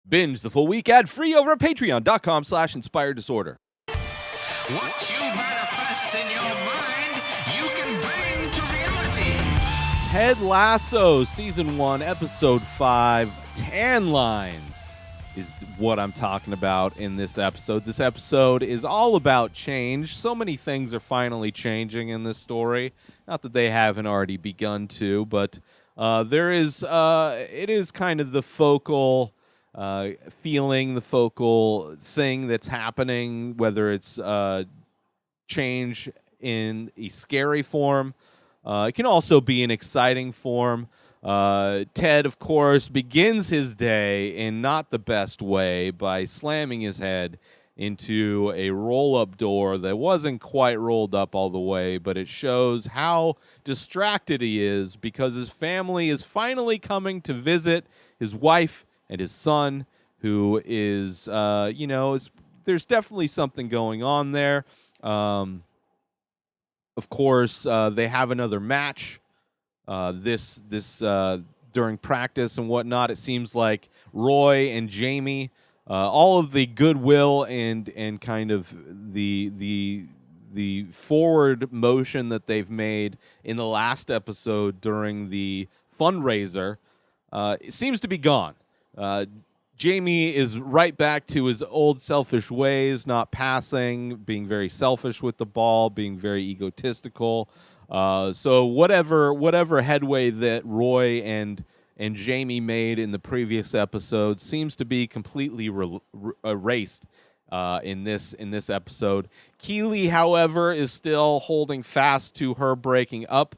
Binge the full week ad-free over at patreon.com/inspireddisorder. What you manifest in your mind, you can bring to reality. Ted Lasso, Season 1, Episode 5, Tan Lines is what I'm talking about in this episode. This episode is all about change. So many things are finally changing in this story. Not that they haven't already begun to, but it is kind of the focal feeling, the focal thing that's happening, whether it's change in a scary form. It can also be an exciting form. Ted, of course, begins his day in not the best way by slamming his head into a roll-up door that wasn't quite rolled up all the way, but it shows how distracted he is because his family is finally coming to visit his wife and his son, who is, there's definitely something going on there. Of course, they have another match. This during practice and whatnot. It seems like Roy and Jamie, all of the goodwill and kind of the forward motion that they've made in the last episode during the fundraiser, it seems to be gone. Jamie is right back to his old selfish ways, not passing, being very selfish with the ball, being very egotistical. So whatever headway that Roy and Jamie made in the previous episode seems to be completely erased in this episode. Keeley, however, is still holding fast to her breaking up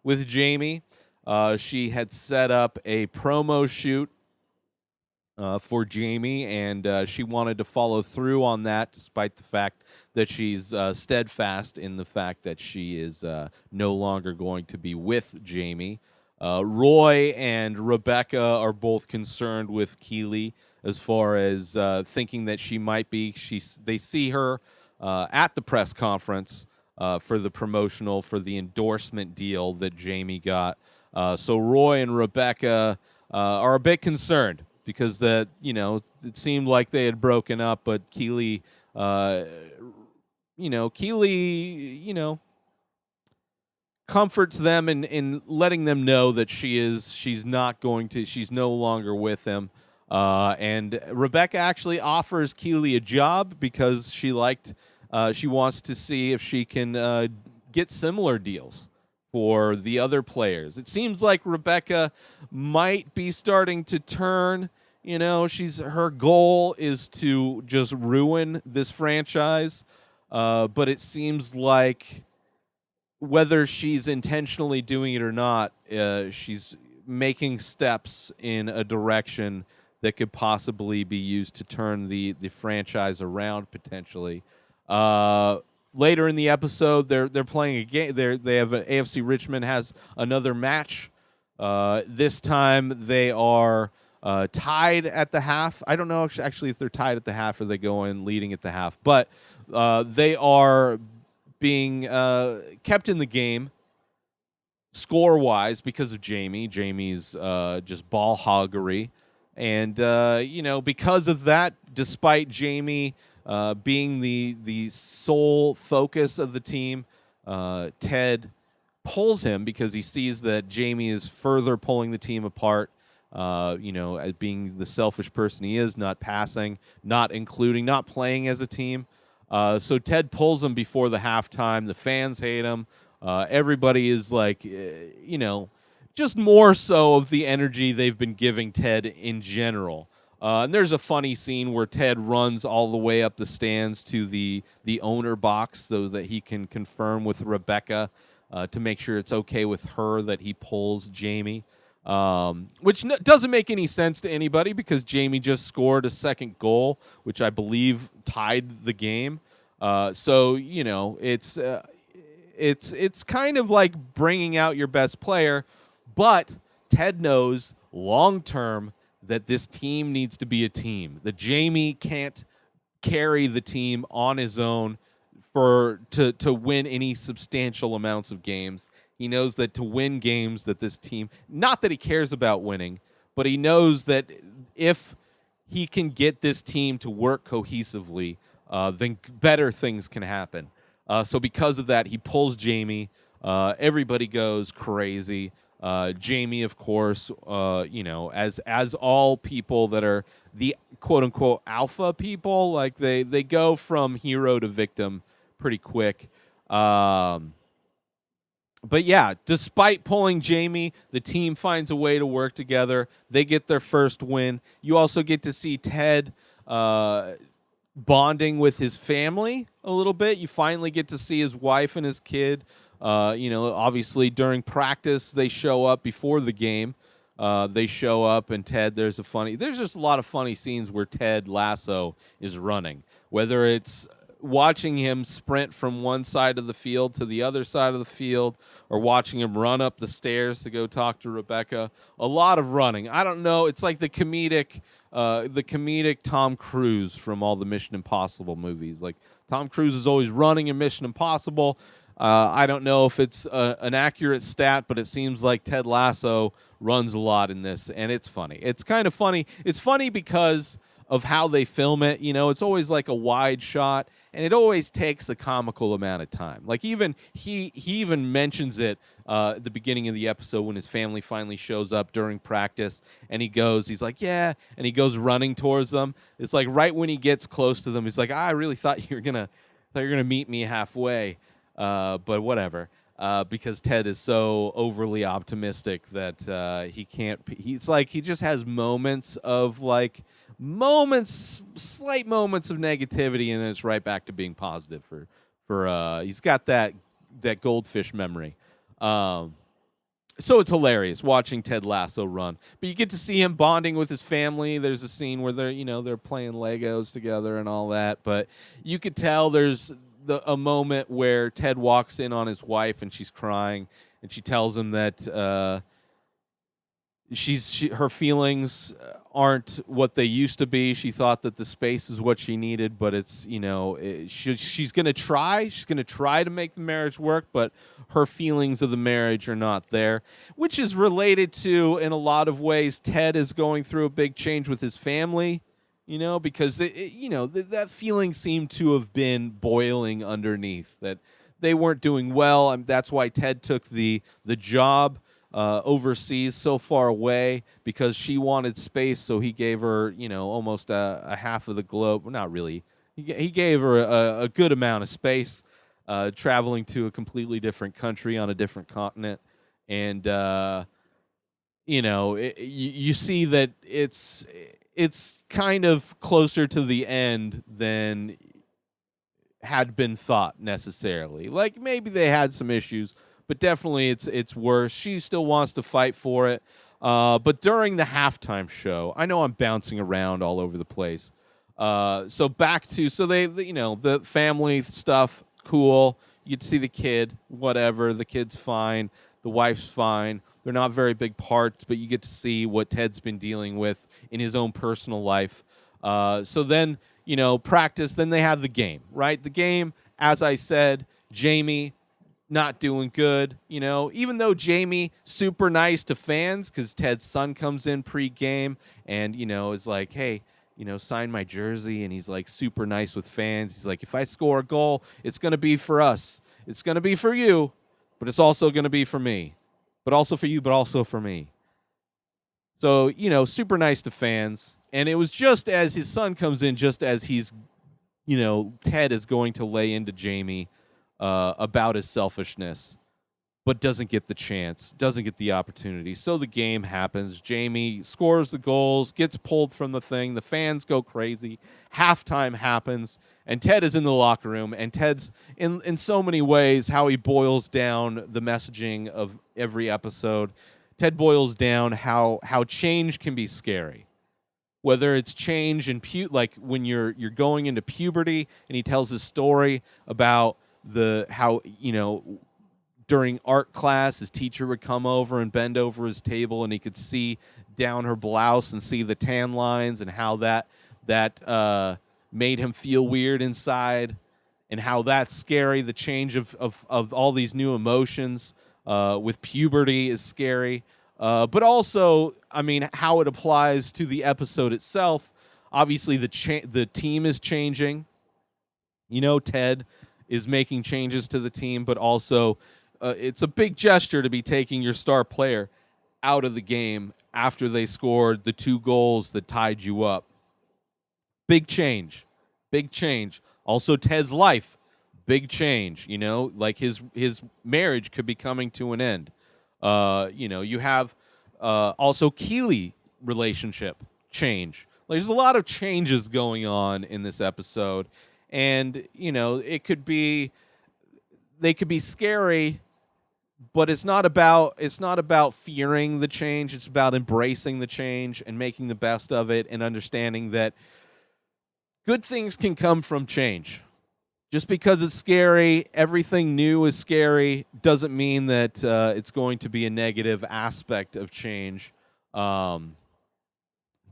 with Jamie. She had set up a promo shoot for Jamie, and she wanted to follow through on that, despite the fact that she's steadfast in the fact that she is no longer going to be with Jamie. Roy and Rebecca are both concerned with Keeley as far as thinking that she might be. They see her at the press conference for the endorsement deal that Jamie got. So Roy and Rebecca are a bit concerned, because it seemed like they had broken up, but Keeley, comforts them in letting them know that she's no longer with him. And Rebecca actually offers Keeley a job because she wants to see if she can get similar deals for the other players. It seems like Rebecca might be starting to turn. Her goal is to just ruin this franchise, but it seems like whether she's intentionally doing it or not, she's making steps in a direction that could possibly be used to turn the franchise around potentially. Later in the episode, they're playing a game. They have AFC Richmond has another match. This time they are tied at the half. I don't know actually if they're tied at the half or they go in leading at the half, but they are being kept in the game score-wise because of Jamie. Jamie's just ball hoggery. And, because of that, despite Jamie being the sole focus of the team, Ted pulls him because he sees that Jamie is further pulling the team apart, as being the selfish person he is, not passing, not playing as a team. So Ted pulls him before the halftime. The fans hate him. Everybody is like, just more so of the energy they've been giving Ted in general. And there's a funny scene where Ted runs all the way up the stands to the owner box so that he can confirm with Rebecca to make sure it's okay with her that he pulls Jamie, which doesn't make any sense to anybody because Jamie just scored a second goal, which I believe tied the game. So it's kind of like bringing out your best player, but Ted knows long term that this team needs to be a team. That Jamie can't carry the team on his own to win any substantial amounts of games. He knows that to win games that this team, not that he cares about winning, but he knows that if he can get this team to work cohesively, then better things can happen. So because of that, he pulls Jamie. Everybody goes crazy. Jamie, of course, as all people that are the quote unquote alpha people, like they go from hero to victim pretty quick. But yeah, despite pulling Jamie, the team finds a way to work together. They get their first win. You also get to see Ted bonding with his family a little bit. You finally get to see his wife and his kid. Obviously during practice, they show up before the game. They show up, and Ted, there's just a lot of funny scenes where Ted Lasso is running, whether it's watching him sprint from one side of the field to the other side of the field, or watching him run up the stairs to go talk to Rebecca. A lot of running. I don't know. It's like the comedic Tom Cruise from all the Mission Impossible movies. Like Tom Cruise is always running in Mission Impossible. I don't know if it's an accurate stat, but it seems like Ted Lasso runs a lot in this, and it's funny. It's kind of funny. It's funny because of how they film it. It's always like a wide shot, and it always takes a comical amount of time. Like he even mentions it at the beginning of the episode when his family finally shows up during practice, and he's like, yeah, and he goes running towards them. It's like right when he gets close to them, he's like, I really thought you're gonna meet me halfway, but whatever. Because Ted is so overly optimistic that he can't. It's like he just has moments of slight moments of negativity, and then it's right back to being positive. For he's got that goldfish memory. So it's hilarious watching Ted Lasso run. But you get to see him bonding with his family. There's a scene where they're playing Legos together and all that. But you could tell there's a moment where Ted walks in on his wife and she's crying, and she tells him that her feelings aren't what they used to be. She thought that the space is what she needed, but it's she's gonna try. She's gonna try to make the marriage work, but her feelings of the marriage are not there, which is related to, in a lot of ways, Ted is going through a big change with his family. Because that feeling seemed to have been boiling underneath, that they weren't doing well. That's why Ted took the job overseas so far away, because she wanted space. So he gave her, almost a half of the globe. Well, not really. He gave her a good amount of space, traveling to a completely different country on a different continent. And, you see that it's kind of closer to the end than had been thought necessarily. Like maybe they had some issues, but definitely it's worse. She still wants to fight for it. But during the halftime show, I know I'm bouncing around all over the place. So the family stuff, cool. You get to see the kid, whatever. The kid's fine. The wife's fine. They're not very big parts, but you get to see what Ted's been dealing with in his own personal life. So then, practice. Then they have the game, right? The game, as I said, Jamie not doing good. Even though Jamie, super nice to fans, because Ted's son comes in pre-game and, is like, hey, sign my jersey. And he's like super nice with fans. He's like, if I score a goal, it's going to be for us. It's going to be for you, but it's also going to be for me. But also for you, but also for me. So, super nice to fans. And it was just as his son comes in, just as he's, Ted is going to lay into Jamie about his selfishness, but doesn't get the chance, doesn't get the opportunity. So the game happens. Jamie scores the goals, gets pulled from the thing. The fans go crazy. Halftime happens, and Ted is in the locker room. And Ted's, in so many ways, how he boils down the messaging of every episode. Ted boils down how change can be scary. Whether it's change in like when you're going into puberty, and he tells his story about how during art class, his teacher would come over and bend over his table, and he could see down her blouse and see the tan lines, and how that made him feel weird inside, and how that's scary. The change of all these new emotions with puberty is scary. But also, how it applies to the episode itself. Obviously, the team is changing. Ted is making changes to the team, but also it's a big gesture to be taking your star player out of the game after they scored the 2 goals that tied you up. Big change. Big change. Also, Ted's life. Big change. Like his marriage could be coming to an end. You have also Keeley relationship change. There's a lot of changes going on in this episode. And, they could be scary, but it's not about fearing the change. It's about embracing the change and making the best of it and understanding that good things can come from change. Just because it's scary, everything new is scary, doesn't mean that it's going to be a negative aspect of change. But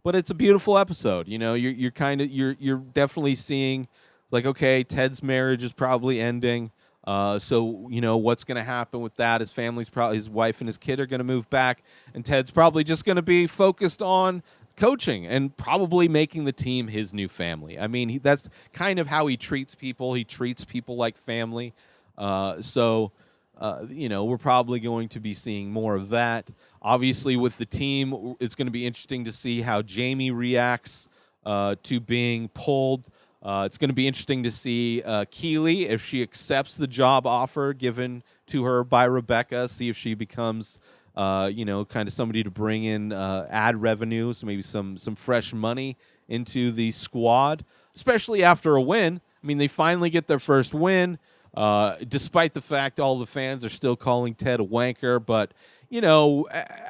it's a beautiful episode. You're definitely seeing, like, okay, Ted's marriage is probably ending. So what's going to happen with that? His wife and his kid are going to move back, and Ted's probably just going to be focused on coaching and probably making the team his new family. I mean, that's kind of how he treats people. He treats people like family. So we're probably going to be seeing more of that. Obviously, with the team, it's going to be interesting to see how Jamie reacts to being pulled. It's going to be interesting to see Keeley, if she accepts the job offer given to her by Rebecca, see if she becomes, kind of somebody to bring in ad revenue, so maybe some fresh money into the squad, especially after a win. I mean, they finally get their first win, despite the fact all the fans are still calling Ted a wanker. But,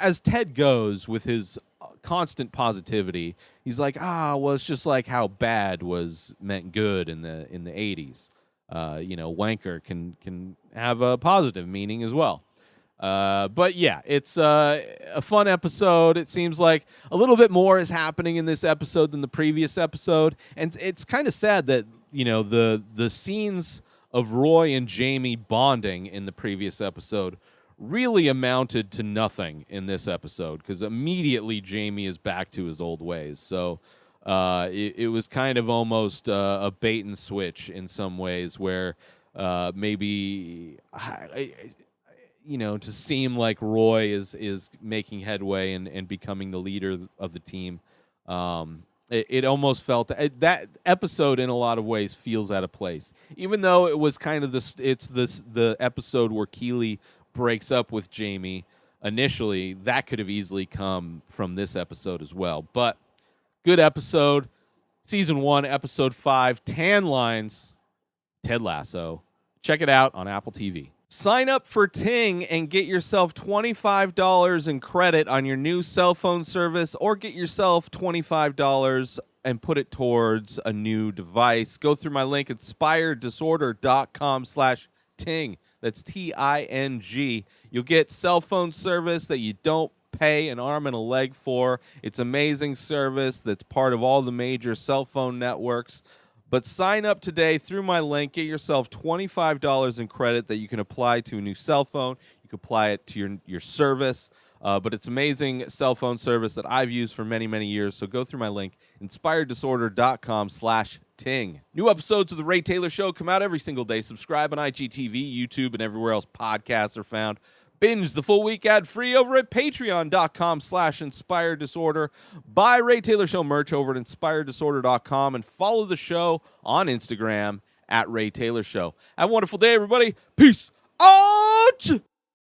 as Ted goes with his constant positivity, he's like, well, it's just like how bad was meant good in the 80s. Wanker can have a positive meaning as well. But yeah, it's a fun episode. It seems like a little bit more is happening in this episode than the previous episode, and it's kind of sad that the scenes of Roy and Jamie bonding in the previous episode really amounted to nothing in this episode, because immediately Jamie is back to his old ways. So it was kind of almost a bait and switch in some ways, where maybe to seem like Roy is making headway and becoming the leader of the team. It almost felt that episode in a lot of ways feels out of place, even though it was kind of the episode where Keeley breaks up with Jamie initially. That could have easily come from this episode as well. But good episode. Season 1, episode 5, Tan Lines, Ted Lasso. Check it out on Apple TV. Sign up for Ting and get yourself $25 in credit on your new cell phone service, or get yourself $25 and put it towards a new device. Go through my link at inspireddisorder.com/Ting. That's TING. You'll get cell phone service that you don't pay an arm and a leg for. It's amazing service that's part of all the major cell phone networks. But sign up today through my link. Get yourself $25 in credit that you can apply to a new cell phone. You can apply it to your service. But it's amazing cell phone service that I've used for many, many years. So go through my link, inspireddisorder.com/Ting. New episodes of The Ray Taylor Show come out every single day. Subscribe on IGTV, YouTube, and everywhere else podcasts are found. Binge the full week ad-free over at patreon.com/inspireddisorder. Buy Ray Taylor Show merch over at inspireddisorder.com, and follow the show on Instagram at Ray Taylor Show. Have a wonderful day, everybody. Peace out!